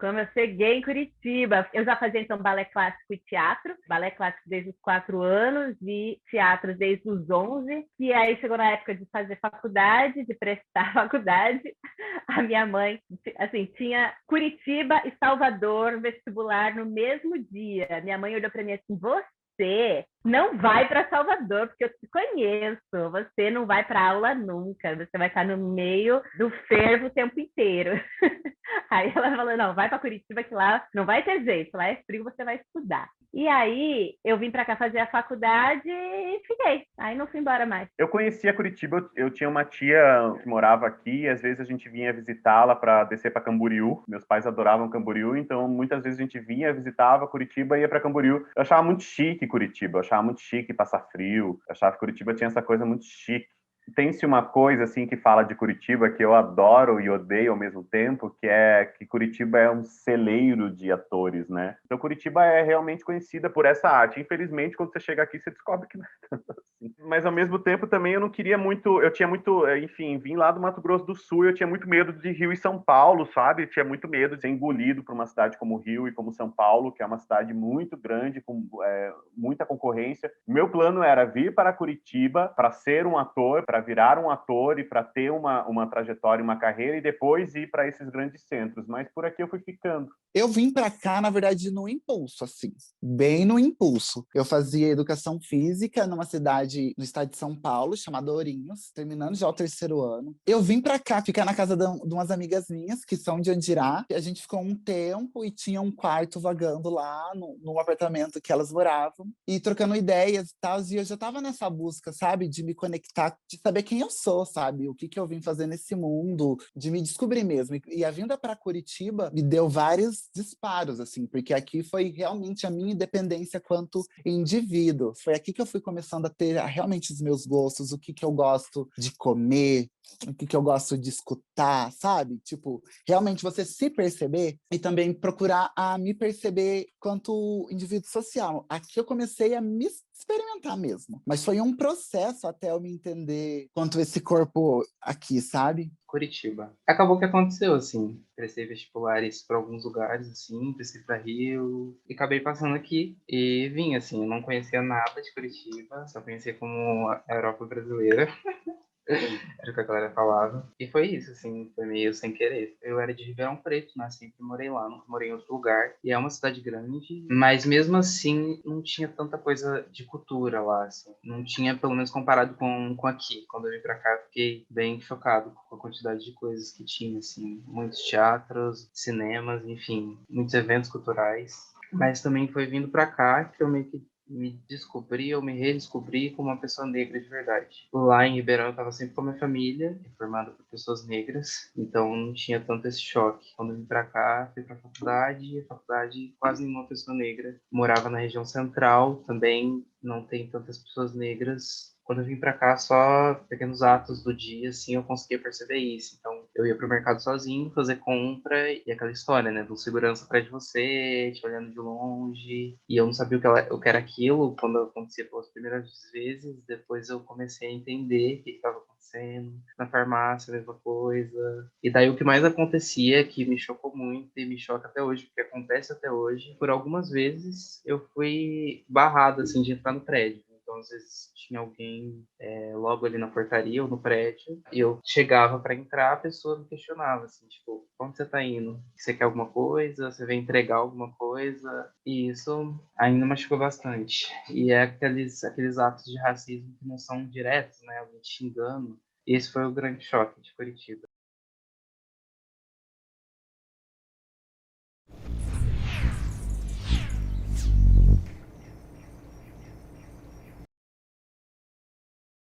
Como eu cheguei em Curitiba, eu já fazia então balé clássico e teatro, balé clássico desde os 4 anos e teatro desde os 11, e aí chegou na época de fazer faculdade, de prestar faculdade, a minha mãe, assim, tinha Curitiba e Salvador vestibular no mesmo dia. Minha mãe olhou para mim assim, você não vai para Salvador, porque eu te conheço. Você não vai para aula nunca. Você vai estar no meio do fervo o tempo inteiro. Aí ela falou: não, vai para Curitiba, que lá não vai ter jeito. Lá é frio, você vai estudar. E aí eu vim para cá fazer a faculdade e fiquei. Aí não fui embora mais. Eu conhecia Curitiba, eu tinha uma tia que morava aqui, e às vezes a gente vinha visitá-la para descer para Camboriú. Meus pais adoravam Camboriú, então muitas vezes a gente vinha, visitava Curitiba e ia para Camboriú. Eu achava muito chique Curitiba, eu achava muito chique passar frio, eu achava que Curitiba tinha essa coisa muito chique. Tem-se uma coisa assim que fala de Curitiba que eu adoro e odeio ao mesmo tempo, que é que Curitiba é um celeiro de atores, né? Então Curitiba é realmente conhecida por essa arte. Infelizmente, quando você chega aqui, você descobre que não é tanto assim. Mas ao mesmo tempo também eu não queria muito, eu tinha muito, enfim, vim lá do Mato Grosso do Sul, eu tinha muito medo de Rio e São Paulo, sabe? Eu tinha muito medo de ser engolido por uma cidade como Rio e como São Paulo, que é uma cidade muito grande, com muita concorrência. Meu plano era vir para Curitiba para ser um ator, para virar um ator e para ter uma trajetória, uma carreira e depois ir para esses grandes centros. Mas por aqui eu fui ficando. Eu vim para cá, na verdade, no impulso, assim, bem no impulso. Eu fazia educação física numa cidade no estado de São Paulo, chamada Ourinhos, terminando já o terceiro ano. Eu vim para cá ficar na casa de umas amigas minhas, que são de Andirá. A gente ficou um tempo e tinha um quarto vagando lá no apartamento que elas moravam, e trocando ideias e tal. E eu já tava nessa busca, sabe, de me conectar, de saber quem eu sou, sabe, o que que eu vim fazer nesse mundo, de me descobrir mesmo. E a vinda para Curitiba me deu vários disparos, assim, porque aqui foi realmente a minha independência quanto indivíduo. Foi aqui que eu fui começando a ter realmente os meus gostos, o que que eu gosto de comer, o que que eu gosto de escutar, sabe? Tipo, realmente você se perceber e também procurar a me perceber quanto indivíduo social. Aqui eu comecei a me experimentar mesmo, mas foi um processo até eu me entender quanto esse corpo aqui, sabe? Curitiba. Acabou que aconteceu, assim. Prestei vestibulares para alguns lugares, assim, prestei para Rio, e acabei passando aqui e vim, assim. Eu não conhecia nada de Curitiba, só conhecia como a Europa brasileira. Era o que a galera falava. E foi isso, assim, foi meio sem querer. Eu era de Ribeirão Preto, né? Sempre morei lá, nunca morei em outro lugar. E é uma cidade grande, mas mesmo assim não tinha tanta coisa de cultura lá, assim. Não tinha, pelo menos comparado com aqui. Quando eu vim pra cá, eu fiquei bem chocado com a quantidade de coisas que tinha, assim. Muitos teatros, cinemas, enfim, muitos eventos culturais. Mas também foi vindo pra cá que eu meio que me descobri, eu me redescobri como uma pessoa negra de verdade. Lá em Ribeirão eu estava sempre com a minha família, formada por pessoas negras, então não tinha tanto esse choque. Quando eu vim para cá, fui para a faculdade quase nenhuma pessoa negra. Morava na região central, também não tem tantas pessoas negras. Quando eu vim para cá, só pequenos atos do dia, assim, eu conseguia perceber isso. Então, eu ia pro mercado sozinho, fazer compra e aquela história, né, do segurança atrás de você, te olhando de longe. E eu não sabia o que era aquilo quando acontecia pelas primeiras vezes. Depois eu comecei a entender o que estava acontecendo. Na farmácia, a mesma coisa. E daí o que mais acontecia, que me chocou muito e me choca até hoje, porque acontece até hoje, por algumas vezes eu fui barrado, assim, de entrar no prédio. Então, às vezes, tinha alguém logo ali na portaria ou no prédio, e eu chegava para entrar, a pessoa me questionava, assim, tipo, onde você tá indo? Você quer alguma coisa? Você vem entregar alguma coisa? E isso ainda machucou bastante. E é aqueles atos de racismo que não são diretos, né? Alguém te xingando. E esse foi o grande choque de Curitiba.